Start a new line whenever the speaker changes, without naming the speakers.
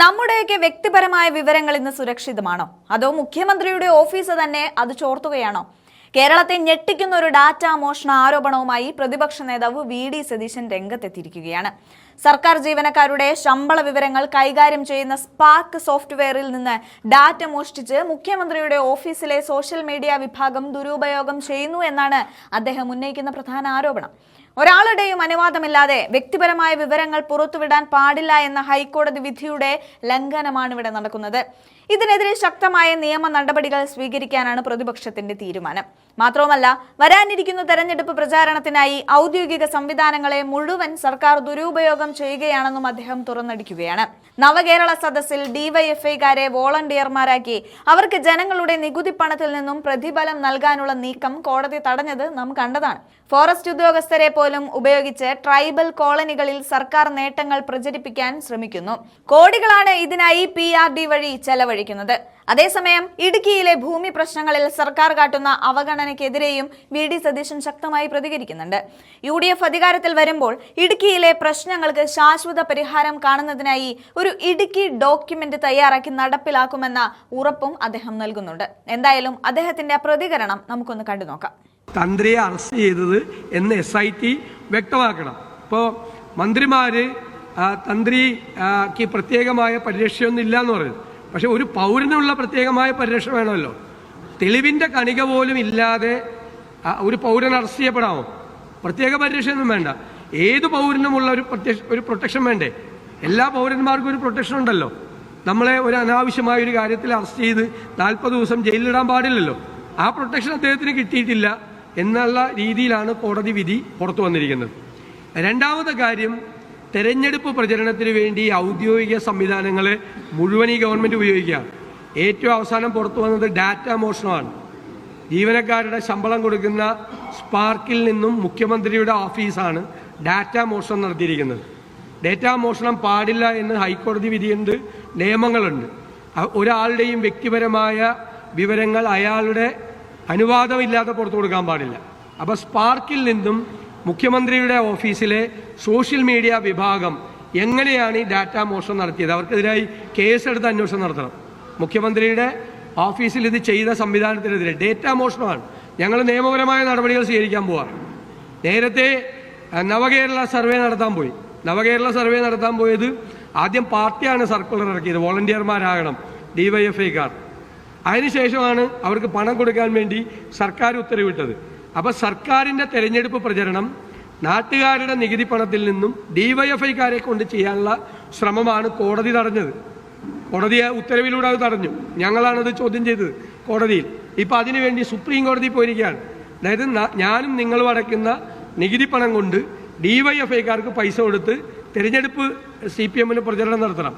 നമ്മുടെയൊക്കെ വ്യക്തിപരമായ വിവരങ്ങൾ ഇന്ന് സുരക്ഷിതമാണോ? അതോ മുഖ്യമന്ത്രിയുടെ ഓഫീസ് തന്നെ അത് ചോർത്തുകയാണോ? കേരളത്തെ ഞെട്ടിക്കുന്ന ഒരു ഡാറ്റ മോഷണ ആരോപണവുമായി പ്രതിപക്ഷ നേതാവ് വി.ഡി. സതീശൻ രംഗത്തെത്തിയിരിക്കുകയാണ്. സർക്കാർ ജീവനക്കാരുടെ ശമ്പള വിവരങ്ങൾ കൈകാര്യം ചെയ്യുന്ന സ്പാർക്ക് സോഫ്റ്റ്വെയറിൽ നിന്ന് ഡാറ്റ മോഷ്ടിച്ച് മുഖ്യമന്ത്രിയുടെ ഓഫീസിലെ സോഷ്യൽ മീഡിയ വിഭാഗം ദുരുപയോഗം ചെയ്യുന്നു എന്നാണ് അദ്ദേഹം ഉന്നയിക്കുന്ന പ്രധാന ആരോപണം. ഒരാളുടെയും അനുവാദമില്ലാതെ വ്യക്തിപരമായ വിവരങ്ങൾ പുറത്തുവിടാൻ പാടില്ല എന്ന ഹൈക്കോടതി വിധിയുടെ ലംഘനമാണ് ഇവിടെ നടക്കുന്നത്. ഇതിനെതിരെ ശക്തമായ നിയമ നടപടികൾ സ്വീകരിക്കാനാണ് പ്രതിപക്ഷത്തിന്റെ തീരുമാനം. മാത്രവുമല്ല, വരാനിരിക്കുന്ന തെരഞ്ഞെടുപ്പ് പ്രചാരണത്തിനായി ഔദ്യോഗിക സംവിധാനങ്ങളെ മുഴുവൻ സർക്കാർ ദുരുപയോഗം ചെയ്യുകയാണെന്നും അദ്ദേഹം തുറന്നടിക്കുകയാണ്. നവകേരള സദസ്സിൽ ഡിവൈഎഫ്ഐക്കാരെ വോളണ്ടിയർമാരാക്കി അവർക്ക് ജനങ്ങളുടെ നികുതി പണത്തിൽ നിന്നും പ്രതിഫലം നൽകാനുള്ള നീക്കം കോടതി തടഞ്ഞത് നാം കണ്ടതാണ്. ഫോറസ്റ്റ് ഉദ്യോഗസ്ഥരെ പോലും ഉപയോഗിച്ച് ട്രൈബൽ കോളനികളിൽ സർക്കാർ നേട്ടങ്ങൾ പ്രചരിപ്പിക്കാൻ ശ്രമിക്കുന്നു. കോടികളാണ് ഇതിനായി PRD വഴി ചെലവഴിക്കുന്നത്. അതേസമയം ഇടുക്കിയിലെ ഭൂമി പ്രശ്നങ്ങളിൽ സർക്കാർ കാട്ടുന്ന അവഗണനയ്ക്കെതിരെയും വി.ഡി. സതീശൻ ശക്തമായി പ്രതികരിക്കുന്നുണ്ട്. UDF അധികാരത്തിൽ വരുമ്പോൾ ഇടുക്കിയിലെ പ്രശ്നങ്ങൾക്ക് ശാശ്വത പരിഹാരം കാണുന്നതിനായി ഒരു ഇടുക്കി ഡോക്യുമെന്റ് തയ്യാറാക്കി നടപ്പിലാക്കുമെന്ന ഉറപ്പും അദ്ദേഹം നൽകുന്നുണ്ട്. എന്തായാലും അദ്ദേഹത്തിന്റെ പ്രതികരണം നമുക്കൊന്ന് കണ്ടു നോക്കാം.
തന്ത്രിയെ അറസ്റ്റ് ചെയ്തത് എന്ന് SIT വ്യക്തമാക്കണം. ഇപ്പോൾ മന്ത്രിമാര് തന്ത്രിക്ക് പ്രത്യേകമായ പരിരക്ഷയൊന്നും ഇല്ല എന്ന് പറയുന്നത്. പക്ഷെ ഒരു പൗരനുള്ള പ്രത്യേകമായ പരിരക്ഷ വേണമല്ലോ. തെളിവിൻ്റെ കണിക പോലും ഇല്ലാതെ ഒരു പൗരൻ അറസ്റ്റ് ചെയ്യപ്പെടാമോ? പ്രത്യേക പരിരക്ഷയൊന്നും വേണ്ട. ഏത് പൗരനുമുള്ള ഒരു പ്രൊട്ടക്ഷൻ വേണ്ടേ? എല്ലാ പൗരന്മാർക്കും ഒരു പ്രൊട്ടക്ഷൻ ഉണ്ടല്ലോ. നമ്മളെ ഒരു അനാവശ്യമായ ഒരു കാര്യത്തിൽ അറസ്റ്റ് ചെയ്ത് 40 ദിവസം ജയിലിലിടാൻ പാടില്ലല്ലോ. ആ പ്രൊട്ടക്ഷൻ അദ്ദേഹത്തിന് കിട്ടിയിട്ടില്ല എന്നുള്ള രീതിയിലാണ് കോടതി വിധി പുറത്തു വന്നിരിക്കുന്നത്. രണ്ടാമത്തെ കാര്യം, തെരഞ്ഞെടുപ്പ് പ്രചരണത്തിന് വേണ്ടി ഔദ്യോഗിക സംവിധാനങ്ങളെ മുഴുവൻ ഈ ഗവൺമെൻറ് ഉപയോഗിക്കുകയാണ്. ഏറ്റവും അവസാനം പുറത്തു വന്നത് ഡാറ്റ മോഷണമാണ്. ജീവനക്കാരുടെ ശമ്പളം കൊടുക്കുന്ന സ്പാർക്കിൽ നിന്നും മുഖ്യമന്ത്രിയുടെ ഓഫീസാണ് ഡാറ്റ മോഷണം നടത്തിയിരിക്കുന്നത്. ഡാറ്റ മോഷണം പാടില്ല എന്ന് ഹൈക്കോടതി വിധിയുണ്ട്, നിയമങ്ങളുണ്ട്. ഒരാളുടെയും വ്യക്തിപരമായ വിവരങ്ങൾ അയാളുടെ അനുവാദമില്ലാതെ പുറത്തു കൊടുക്കാൻ പാടില്ല. അപ്പോൾ സ്പാർക്കിൽ നിന്നും മുഖ്യമന്ത്രിയുടെ ഓഫീസിലെ സോഷ്യൽ മീഡിയ വിഭാഗം എങ്ങനെയാണ് ഈ ഡാറ്റ മോഷണം നടത്തിയത്? അവർക്കെതിരായി കേസെടുത്ത് അന്വേഷണം നടത്തണം. മുഖ്യമന്ത്രിയുടെ ഓഫീസിൽ ഇത് ചെയ്ത സംവിധാനത്തിനെതിരെ ഡേറ്റ മോഷണമാണ്. ഞങ്ങൾ നിയമപരമായ നടപടികൾ സ്വീകരിക്കാൻ പോവാണ്. നേരത്തെ നവകേരള സർവേ നടത്താൻ പോയത് ആദ്യം പാർട്ടിയാണ് സർക്കുലർ ഇറക്കിയത്, വോളണ്ടിയർമാരാകണം DYFIക്കാർ. അതിനുശേഷമാണ് അവർക്ക് പണം കൊടുക്കാൻ വേണ്ടി സർക്കാർ ഉത്തരവിട്ടത്. അപ്പോൾ സർക്കാരിൻ്റെ തെരഞ്ഞെടുപ്പ് പ്രചരണം നാട്ടുകാരുടെ നികുതി പണത്തിൽ നിന്നും DYFIക്കാരെ കൊണ്ട് ചെയ്യാനുള്ള ശ്രമമാണ് കോടതി തടഞ്ഞത്. കോടതി ഉത്തരവിലൂടെ അത് തടഞ്ഞു. ഞങ്ങളാണത് ചോദ്യം ചെയ്തത് കോടതിയിൽ. ഇപ്പോൾ അതിനുവേണ്ടി സുപ്രീം കോടതി പോയിരിക്കുകയാണ്. അതായത് ഞാനും നിങ്ങളും അടയ്ക്കുന്ന നികുതി പണം കൊണ്ട് DYFIക്കാർക്ക് പൈസ കൊടുത്ത് തെരഞ്ഞെടുപ്പ് CPM പ്രചരണം നടത്തണം.